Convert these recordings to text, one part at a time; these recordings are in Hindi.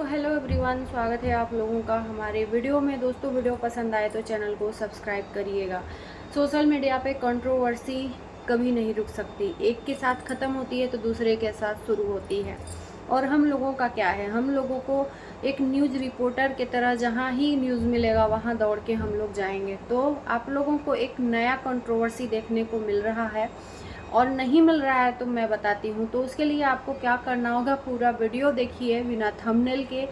हेलो एवरीवन, स्वागत है आप लोगों का हमारे वीडियो में। दोस्तों, वीडियो पसंद आए तो चैनल को सब्सक्राइब करिएगा। सोशल मीडिया पे कंट्रोवर्सी कभी नहीं रुक सकती। एक के साथ ख़त्म होती है तो दूसरे के साथ शुरू होती है। और हम लोगों का क्या है, हम लोगों को एक न्यूज़ रिपोर्टर की तरह जहाँ ही न्यूज़ मिलेगा वहाँ दौड़ के हम लोग जाएंगे। तो आप लोगों को एक नया कंट्रोवर्सी देखने को मिल रहा है और नहीं मिल रहा है तो मैं बताती हूँ। तो उसके लिए आपको क्या करना होगा, पूरा वीडियो देखिए बिना थंबनेल के।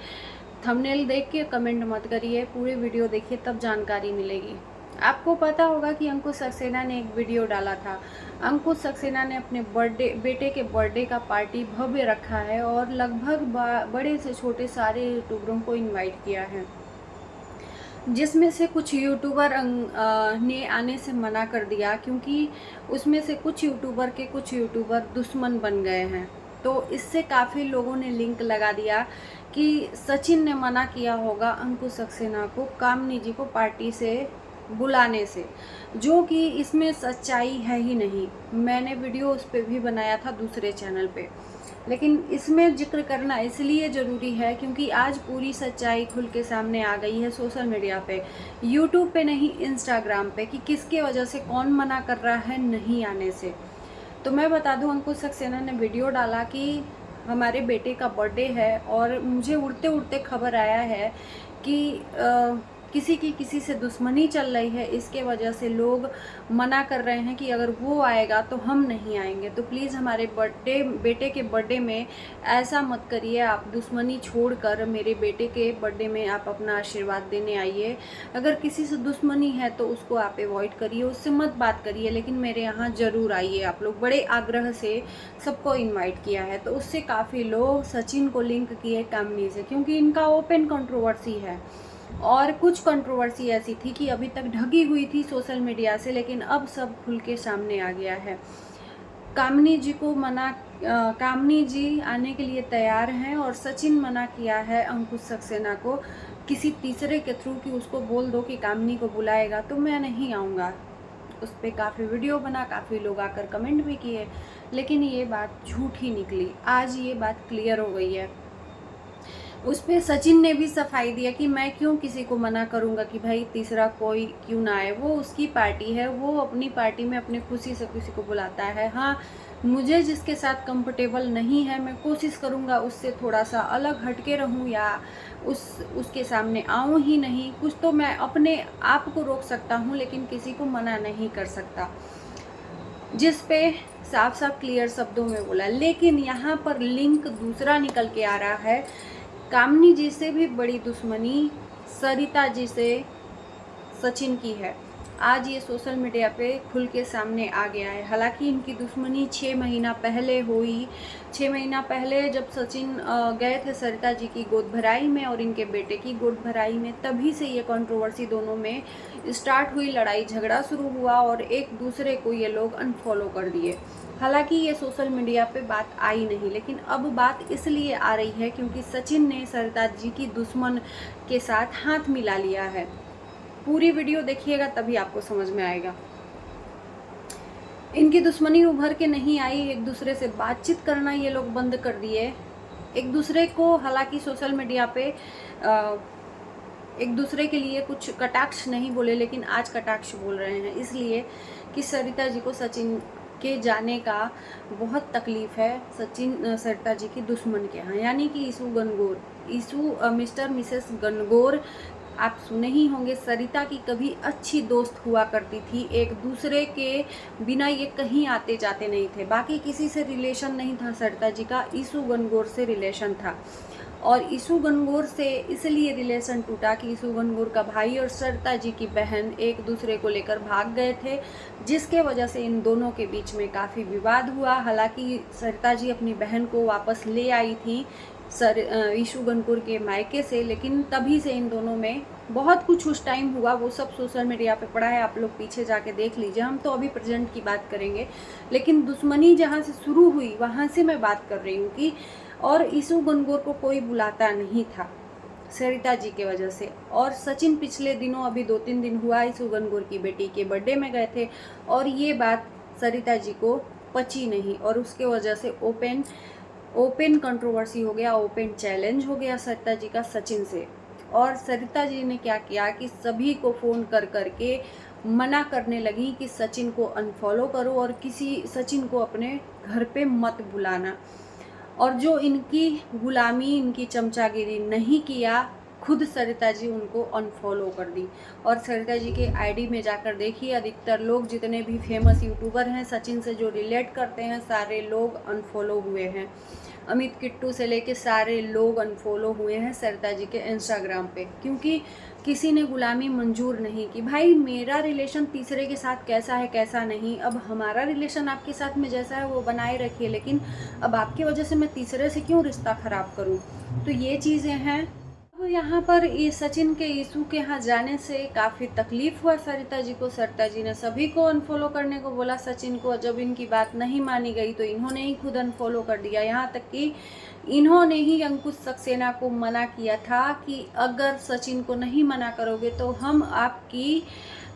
थंबनेल देख के कमेंट मत करिए, पूरी वीडियो देखिए तब जानकारी मिलेगी। आपको पता होगा कि अंकुश सक्सेना ने एक वीडियो डाला था। अंकुश सक्सेना ने अपने बेटे के बर्थडे का पार्टी भव्य रखा है और लगभग बड़े से छोटे सारे यूट्यूबरों को इनवाइट किया है, जिसमें से कुछ यूट्यूबर ने आने से मना कर दिया क्योंकि उसमें से कुछ यूट्यूबर दुश्मन बन गए हैं। तो इससे काफ़ी लोगों ने लिंक लगा दिया कि सचिन ने मना किया होगा अंकुश सक्सेना को कामनी जी को पार्टी से बुलाने से, जो कि इसमें सच्चाई है ही नहीं। मैंने वीडियो उस पर भी बनाया था दूसरे चैनल पे, लेकिन इसमें जिक्र करना इसलिए ज़रूरी है क्योंकि आज पूरी सच्चाई खुल के सामने आ गई है सोशल मीडिया पे, यूट्यूब पे नहीं, इंस्टाग्राम पे, कि किसके वजह से कौन मना कर रहा है नहीं आने से। तो मैं बता दूं, अंकुश सक्सेना ने वीडियो डाला कि हमारे बेटे का बर्थडे है और मुझे उड़ते उड़ते खबर आया है कि किसी से दुश्मनी चल रही है, इसके वजह से लोग मना कर रहे हैं कि अगर वो आएगा तो हम नहीं आएंगे। तो प्लीज़ हमारे बेटे के बर्थडे में ऐसा मत करिए। आप दुश्मनी छोड़कर मेरे बेटे के बर्थडे में आप अपना आशीर्वाद देने आइए। अगर किसी से दुश्मनी है तो उसको आप अवॉइड करिए, उससे मत बात करिए, लेकिन मेरे यहाँ ज़रूर आइए। आप लोग बड़े आग्रह से सबको इन्वाइट किया है। तो उससे काफ़ी लोग सचिन को लिंक किए कामनी से, क्योंकि इनका ओपन कंट्रोवर्सी है। और कुछ कंट्रोवर्सी ऐसी थी कि अभी तक ढकी हुई थी सोशल मीडिया से, लेकिन अब सब खुल के सामने आ गया है। कामनी जी आने के लिए तैयार हैं और सचिन मना किया है अंकुश सक्सेना को किसी तीसरे के थ्रू कि उसको बोल दो कि कामनी को बुलाएगा तो मैं नहीं आऊँगा। उस पर काफ़ी वीडियो बना, काफ़ी लोग आकर कमेंट भी किए, लेकिन ये बात झूठी निकली। आज ये बात क्लियर हो गई है। उस पर सचिन ने भी सफाई दिया कि मैं क्यों किसी को मना करूंगा कि भाई तीसरा कोई क्यों ना आए, वो उसकी पार्टी है, वो अपनी पार्टी में अपनी खुशी से किसी को बुलाता है। हाँ, मुझे जिसके साथ कंफर्टेबल नहीं है मैं कोशिश करूंगा उससे थोड़ा सा अलग हटके रहूं या उसके सामने आऊं ही नहीं। कुछ तो मैं अपने आप को रोक सकता हूं, लेकिन किसी को मना नहीं कर सकता, जिस पे साफ साफ क्लियर शब्दों में बोला। लेकिन यहाँ पर लिंक दूसरा निकल के आ रहा है। कामनी जी से भी बड़ी दुश्मनी सरिता जी से सचिन की है। आज ये सोशल मीडिया पे खुल के सामने आ गया है। हालांकि इनकी दुश्मनी 6 महीना पहले हुई। 6 महीना पहले जब सचिन गए थे सरिता जी की गोद भराई में और इनके बेटे की गोद भराई में, तभी से ये कंट्रोवर्सी दोनों में स्टार्ट हुई, लड़ाई झगड़ा शुरू हुआ और एक दूसरे को ये लोग अनफॉलो कर दिए। हालांकि ये सोशल मीडिया पे बात आई नहीं, लेकिन अब बात इसलिए आ रही है क्योंकि सचिन ने सरिता जी की दुश्मन के साथ हाथ मिला लिया है। पूरी वीडियो देखिएगा तभी आपको समझ में आएगा। इनकी दुश्मनी उभर के नहीं आई, एक दूसरे से बातचीत करना ये लोग बंद कर दिए। एक दूसरे को, हालांकि सोशल मीडिया पे एक दूसरे के लिए कुछ कटाक्ष नहीं बोले, लेकिन आज कटाक्ष बोल रहे हैं, इसलिए कि सरिता जी को सचिन के जाने का बहुत तकलीफ है सचिन सरिता जी की दुश्मन के यहाँ, यानी कि मिस्टर मिसेस गणगौर। आप सुने ही होंगे, सरिता की कभी अच्छी दोस्त हुआ करती थी, एक दूसरे के बिना ये कहीं आते जाते नहीं थे। बाकी किसी से रिलेशन नहीं था सरिता जी का, ईशू गणगौर से रिलेशन था। और ईशू गणगौर से इसलिए रिलेशन टूटा कि ईशू गणगौर का भाई और सरिता जी की बहन एक दूसरे को लेकर भाग गए थे, जिसके वजह से इन दोनों के बीच में काफ़ी विवाद हुआ। हालांकि सरिता जी अपनी बहन को वापस ले आई थी ईशू गणगौर के मायके से, लेकिन तभी से इन दोनों में बहुत कुछ उस टाइम हुआ, वो सब सोशल मीडिया पे पड़ा है, आप लोग पीछे जाके देख लीजिए। हम तो अभी प्रेजेंट की बात करेंगे, लेकिन दुश्मनी जहाँ से शुरू हुई वहाँ से मैं बात कर रही हूँ कि और ईशू गणगौर को कोई बुलाता नहीं था सरिता जी के वजह से। और सचिन पिछले दिनों, अभी 2-3 दिन हुआ, ईशू गणगौर की बेटी के बर्थडे में गए थे और ये बात सरिता जी को पची नहीं और उसके वजह से ओपन कंट्रोवर्सी हो गया, ओपन चैलेंज हो गया सरिता जी का सचिन से। और सरिता जी ने क्या किया कि सभी को फ़ोन कर करके मना करने लगी कि सचिन को अनफॉलो करो और किसी सचिन को अपने घर पे मत बुलाना। और जो इनकी गुलामी, इनकी चमचागिरी नहीं किया, खुद सरिता जी उनको अनफॉलो कर दी। और सरिता जी के आईडी में जाकर देखिए, अधिकतर लोग जितने भी फेमस यूट्यूबर हैं सचिन से जो रिलेट करते हैं, सारे लोग अनफॉलो हुए हैं। अमित किट्टू से लेके सारे लोग अनफॉलो हुए हैं सरिता जी के इंस्टाग्राम पे, क्योंकि किसी ने गुलामी मंजूर नहीं की। भाई मेरा रिलेशन तीसरे के साथ कैसा है कैसा नहीं, अब हमारा रिलेशन आपके साथ में जैसा है वो बनाए रखिए, लेकिन अब आपकी वजह से मैं तीसरे से क्यों रिश्ता ख़राब करूं। तो ये चीज़ें हैं। अब यहाँ पर ये सचिन के ईशू के यहाँ जाने से काफ़ी तकलीफ़ हुआ सरिता जी को। सरिता जी ने सभी को अनफॉलो करने को बोला सचिन को। जब इनकी बात नहीं मानी गई तो इन्होंने ही खुद अनफॉलो कर दिया। यहाँ तक कि इन्होंने ही अंकुश सक्सेना को मना किया था कि अगर सचिन को नहीं मना करोगे तो हम आपकी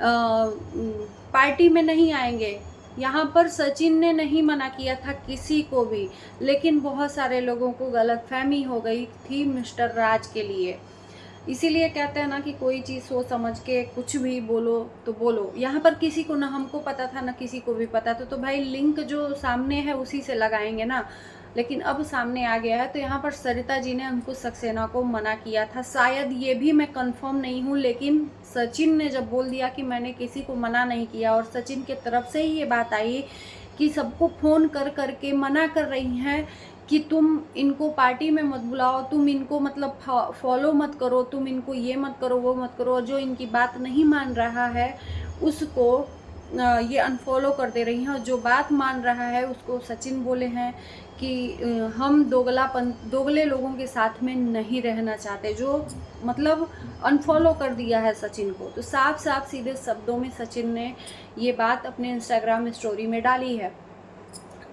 पार्टी में नहीं आएंगे। यहाँ पर सचिन ने नहीं मना किया था किसी को भी, लेकिन बहुत सारे लोगों को गलतफहमी हो गई थी मिस्टर राज के लिए। इसीलिए कहते हैं ना कि कोई चीज़ सोच समझ के कुछ भी बोलो तो बोलो। यहाँ पर किसी को ना हमको पता था ना किसी को भी पता था, तो भाई लिंक जो सामने है उसी से लगाएंगे ना। लेकिन अब सामने आ गया है तो यहाँ पर सरिता जी ने अंकुश सक्सेना को मना किया था। शायद ये भी मैं कंफर्म नहीं हूँ, लेकिन सचिन ने जब बोल दिया कि मैंने किसी को मना नहीं किया, और सचिन के तरफ से ही ये बात आई कि सबको फ़ोन कर करके मना कर रही हैं कि तुम इनको पार्टी में मत बुलाओ, तुम इनको मतलब फॉलो मत करो, तुम इनको ये मत करो वो मत करो, और जो इनकी बात नहीं मान रहा है उसको ये अनफॉलो कर दे रही हैं, और जो बात मान रहा है उसको सचिन बोले हैं कि हम दोगले लोगों के साथ में नहीं रहना चाहते, जो मतलब अनफॉलो कर दिया है सचिन को। तो साफ साफ सीधे शब्दों में सचिन ने ये बात अपने इंस्टाग्राम स्टोरी में डाली है।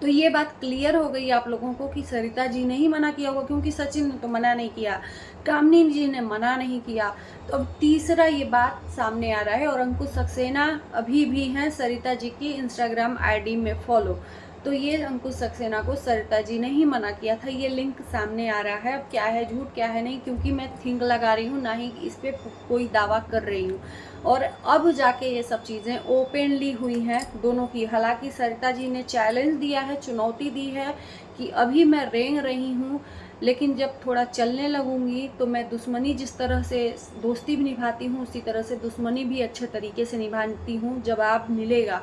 तो ये बात क्लियर हो गई आप लोगों को कि सरिता जी ने ही मना किया होगा, क्योंकि सचिन ने तो मना नहीं किया, कामनी जी ने मना नहीं किया। तो अब तीसरा ये बात सामने आ रहा है। और अंकुश सक्सेना अभी भी हैं सरिता जी की इंस्टाग्राम आईडी में फॉलो। तो ये अंकुश सक्सेना को सरिता जी ने ही मना किया था। ये लिंक सामने आ रहा है। अब क्या है झूठ क्या है नहीं, क्योंकि मैं थिंक लगा रही हूँ, ना ही इस पर कोई दावा कर रही हूँ। और अब जाके ये सब चीज़ें ओपनली हुई हैं दोनों की। हालांकि सरिता जी ने चैलेंज दिया है, चुनौती दी है कि अभी मैं रेंग रही हूँ, लेकिन जब थोड़ा चलने लगूंगी तो मैं दुश्मनी जिस तरह से दोस्ती भी निभाती हूँ उसी तरह से दुश्मनी भी अच्छे तरीके से निभाती हूँ, जवाब मिलेगा।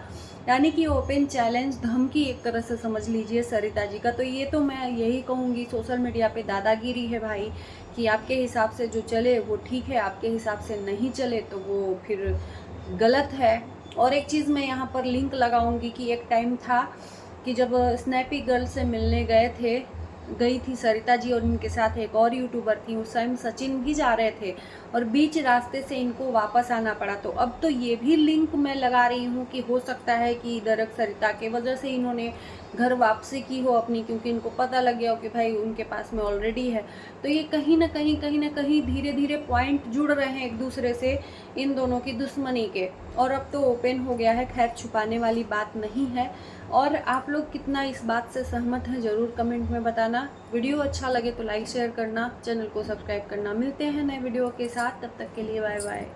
यानी कि ओपन चैलेंज, धमकी एक तरह से समझ लीजिए सरिता जी का। तो ये तो मैं यही कहूँगी, सोशल मीडिया पे दादागिरी है भाई, कि आपके हिसाब से जो चले वो ठीक है, आपके हिसाब से नहीं चले तो वो फिर गलत है। और एक चीज़ मैं यहाँ पर लिंक लगाऊंगी कि एक टाइम था कि जब स्नैपी गर्ल से मिलने गई थी सरिता जी और इनके साथ एक और यूट्यूबर थी, उस टाइम सचिन भी जा रहे थे और बीच रास्ते से इनको वापस आना पड़ा। तो अब तो ये भी लिंक मैं लगा रही हूँ कि हो सकता है कि इधर सरिता के वजह से इन्होंने घर वापसी की हो अपनी, क्योंकि इनको पता लग गया हो कि भाई उनके पास में ऑलरेडी है। तो ये कहीं ना कहीं धीरे धीरे पॉइंट जुड़ रहे हैं एक दूसरे से, इन दोनों की दुश्मनी के। और अब तो ओपन हो गया है, खैर छुपाने वाली बात नहीं है। और आप लोग कितना इस बात से सहमत हैं ज़रूर कमेंट में बताना। वीडियो अच्छा लगे तो लाइक शेयर करना, चैनल को सब्सक्राइब करना। मिलते हैं नए वीडियो के साथ, तब तक के लिए बाय बाय।